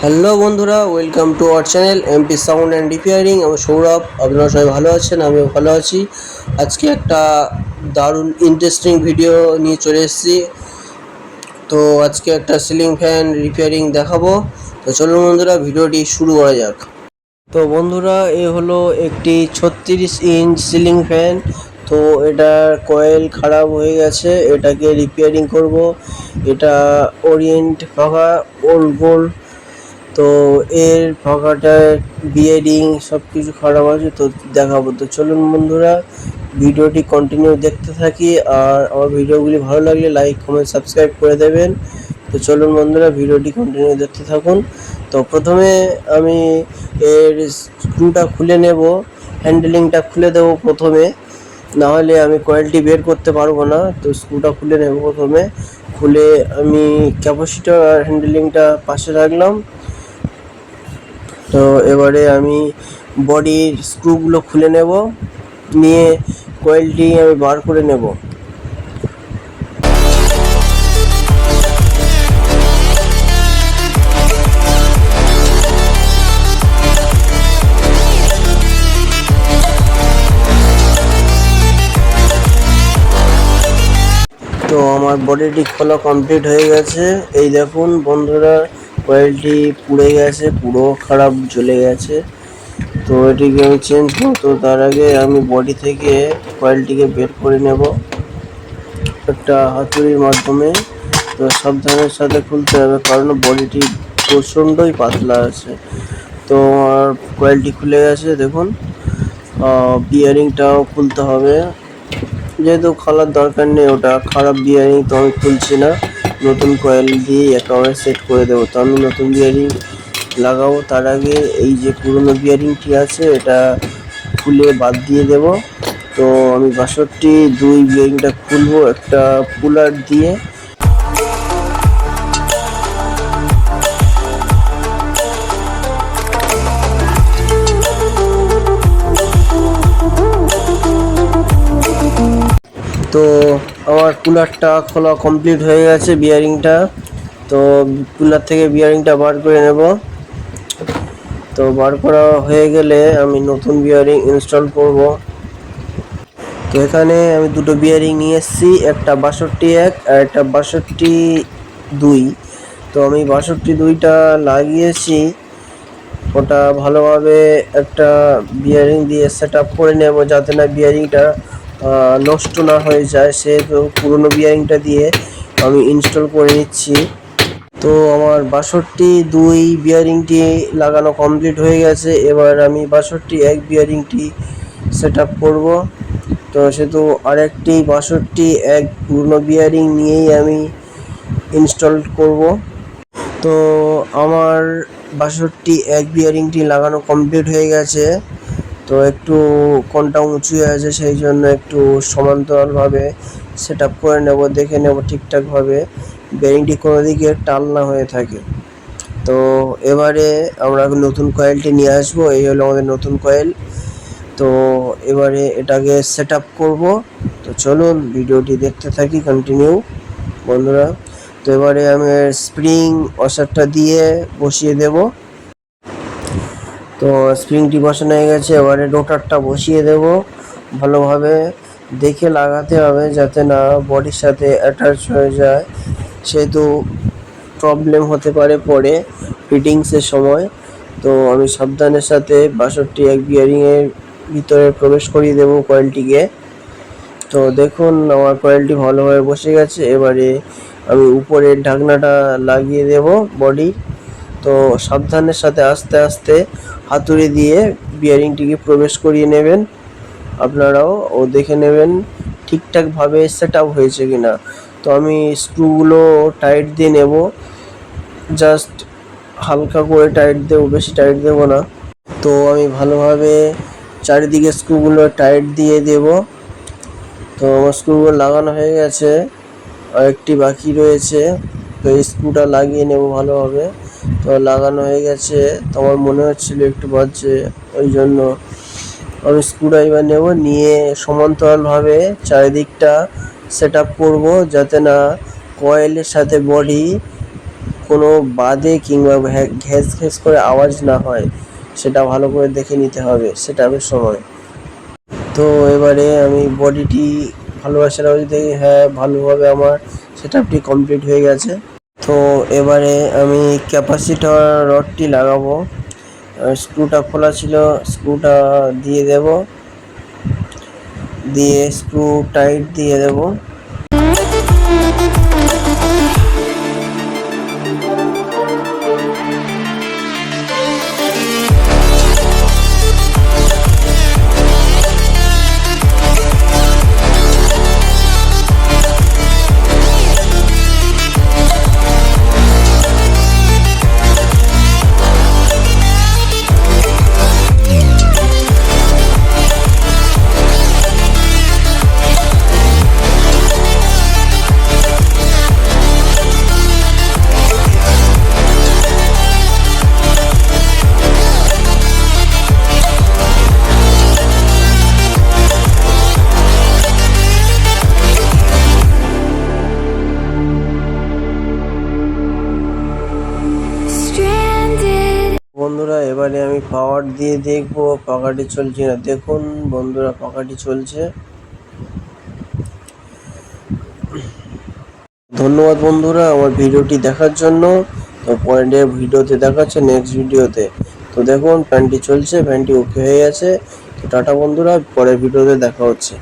Hello বন্ধুরা, welcome to our channel MP sound and repairing. আমি সৌরভ। আপনারা সবাই ভালো আছেন, আমিও ভালো আছি। আজকে একটা দারুণ ইন্টারেস্টিং ভিডিও নিয়ে চলে এসেছি। তো আজকে একটা সিলিং ফ্যান রিপেয়ারিং দেখাবো। তো চলুন বন্ধুরা, ভিডিওটি শুরু করা যাক। তো বন্ধুরা, এ হলো একটি 36 ইঞ্চ সিলিং ফ্যান। তো এটার কয়েল খারাপ হয়ে গেছে, এটাকে রিপেয়ারিং করব। এটা ওরিয়েন্ট ভাঙা, ওল্ড গোল্ড। তো এর ফাঁকাটায় বিয়ারিং সব কিছু খারাপ আছে, তো দেখাবো। তো চলুন বন্ধুরা, ভিডিওটি কন্টিনিউ দেখতে থাকি। আর আমার ভিডিওগুলি ভালো লাগলে লাইক কমেন্ট সাবস্ক্রাইব করে দেবেন। তো চলুন বন্ধুরা, ভিডিওটি কন্টিনিউ দেখতে থাকুন। তো প্রথমে আমি এর স্ক্রুটা খুলে নেব, হ্যান্ডেলিংটা খুলে দেবো প্রথমে, না হলে আমি কয়েলটি বের করতে পারবো না। তো স্ক্রুটা খুলে নেব প্রথমে। খুলে আমি ক্যাপাসিটর আর হ্যান্ডেলিংটা পাশে রাখলাম। তো এবারে আমি বডির স্ক্রুগুলো খুলে নেব, নিয়ে কয়েলটি আমি বার করে নেব। তো আমার বডিটি খোলা কমপ্লিট হয়ে গেছে। এই দেখুন বন্ধুরা, কয়েলটি পুড়ে গেছে, পুরো খারাপ জ্বলে গেছে। তো এটিকে আমি চেঞ্জ করবো। তার আগে আমি বডি থেকে কয়েলটিকে বের করে নেব একটা হাতুড়ির মাধ্যমে। তো সাবধানের সাথে খুলতে হবে, কারণ বডিটি প্রচণ্ডই পাতলা আছে। তো আমার কয়েলটি খুলে গেছে, দেখুন। বিয়ারিংটাও খুলতে হবে, যেহেতু খোলার দরকার নেই, ওটা খারাপ বিয়ারিং, তো আমি খুলছি না। নতুন কয়েল দিয়ে একেবারে সেট করে দেবো। তো আমি নতুন বিয়ারিং লাগাবো। তার আগে এই যে পুরনো বিয়ারিংটি আছে, এটা খুলে বাদ দিয়ে দেব। তো আমি 62 বিয়ারিংটা খুলবো একটা পুলার দিয়ে। তো আমার কুলারটা খোলা কমপ্লিট হয়ে গেছে, বিয়ারিংটা। তো কুলার থেকে বিয়ারিংটা বার করে নেব। তো বার করা হয়ে গেলে আমি নতুন বিয়ারিং ইনস্টল করব। তো এখানে আমি দুটো বিয়ারিং নিয়ে এসেছি, একটা 62 আর একটা 62। তো আমি 62টা লাগিয়েছি। ওটা ভালোভাবে একটা বিয়ারিং দিয়ে সেট আপ করে নেব, যাতে না বিয়ারিংটা নষ্ট না হয়ে যায়। সেহেতু পুরনো বিয়ারিংটা দিয়ে আমি ইনস্টল করে নিচ্ছি। তো আমার 62 বিয়ারিংটি লাগানো কমপ্লিট হয়ে গেছে। এবার আমি 62 বিয়ারিংটি সেট আপ করবো। তো সেহেতু আরেকটি 62 পুরনো বিয়ারিং নিয়েই আমি ইনস্টল করব। তো আমার 62 বিয়ারিংটি লাগানো কমপ্লিট হয়ে গেছে। তো একটু কোণটা উঁচু হয়ে আছে, সেই জন্য একটু সমান্তরালভাবে সেট আপ করে নেব, দেখে নেব ঠিকঠাকভাবে বিয়ারিংটি কোনো দিকে টাল না হয়ে থাকে। তো এবারে আমরা নতুন কয়েলটি নিয়ে আসবো। এই হলো আমাদের নতুন কয়েল। তো এবারে এটাকে সেট আপ করবো। তো চলুন ভিডিওটি দেখতে থাকি কন্টিনিউ বন্ধুরা। তো এবারে আমি স্প্রিং ওয়াশারটা দিয়ে বসিয়ে দেব। তো স্প্রিংটি বসানো হয়ে গেছে, এবারে রোটারটা বসিয়ে দেব। ভালোভাবে দেখে লাগাতে হবে, যাতে না বডির সাথে অ্যাটাচ হয়ে যায়, সেহেতু প্রবলেম হতে পারে পরে ফিটিংসের সময়। তো আমি সাবধানের সাথে 62 বিয়ারিংয়ের ভিতরে প্রবেশ করিয়ে দেব কয়েলটিকে। তো দেখুন আমার কয়েলটি ভালোভাবে বসে গেছে। এবারে আমি উপরের ঢাকনাটা লাগিয়ে দেব বডি। তো সাবধানের সাথে আস্তে আস্তে হাতুড়ি দিয়ে বিয়ারিংটিকে প্রবেশ করিয়ে নেবেন আপনারাও, ও দেখে নেবেন ঠিকঠাকভাবে সেট আপ হয়েছে কিনা। তো আমি স্ক্রুগুলো টাইট দিয়ে নেব, জাস্ট হালকা করে টাইট দেবো, বেশি টাইট দেবো না। তো আমি ভালোভাবে চারিদিকে স্ক্রুগুলো টাইট দিয়ে দেব। তো আমার স্ক্রুগুলো লাগানো হয়ে গেছে, আর একটি বাকি রয়েছে। তো এই স্ক্রুটা লাগিয়ে নেব ভালোভাবে। তো লাগানো হয়ে গেছে, তো আমার মনে হচ্ছিল একটু বাজছে, ওই জন্য আমি স্ক্রুড্রাইভার নেব, নিয়ে সমান্তরালভাবে চারিদিকটা সেট আপ করবো, যাতে না কয়েলের সাথে বডি কোনো বাদে কিংবা ঘ্যাস ঘ্যাস করে আওয়াজ না হয় সেটা ভালো করে দেখে নিতে হবে সেটআপের সময়। তো এবারে আমি বডিটি ভালোবাসার আওয়াজ দেখি, হ্যাঁ ভালোভাবে আমার সেটআপটি কমপ্লিট হয়ে গেছে। তো এবারে আমি ক্যাপাসিটর রডটি লাগাবো। স্ক্রুটা খোলা ছিল, স্ক্রুটা দিয়ে দেব, দিয়ে স্ক্রু টাইট দিয়ে দেব। বন্ধুরা এবারে আমি পাওয়ার দিয়ে দেখবো পাখাটি চলছে না। দেখুন বন্ধুরা পাখাটি চলছে। ধন্যবাদ বন্ধুরা আমার ভিডিওটি দেখার জন্য। তো পরের ভিডিওতে দেখাচ্ছে নেক্সট ভিডিওতে। তো দেখুন ফ্যানটি চলছে, ফ্যানটি ওকে হয়ে গেছে। তো টাটা বন্ধুরা, পরের ভিডিওতে দেখা হচ্ছে।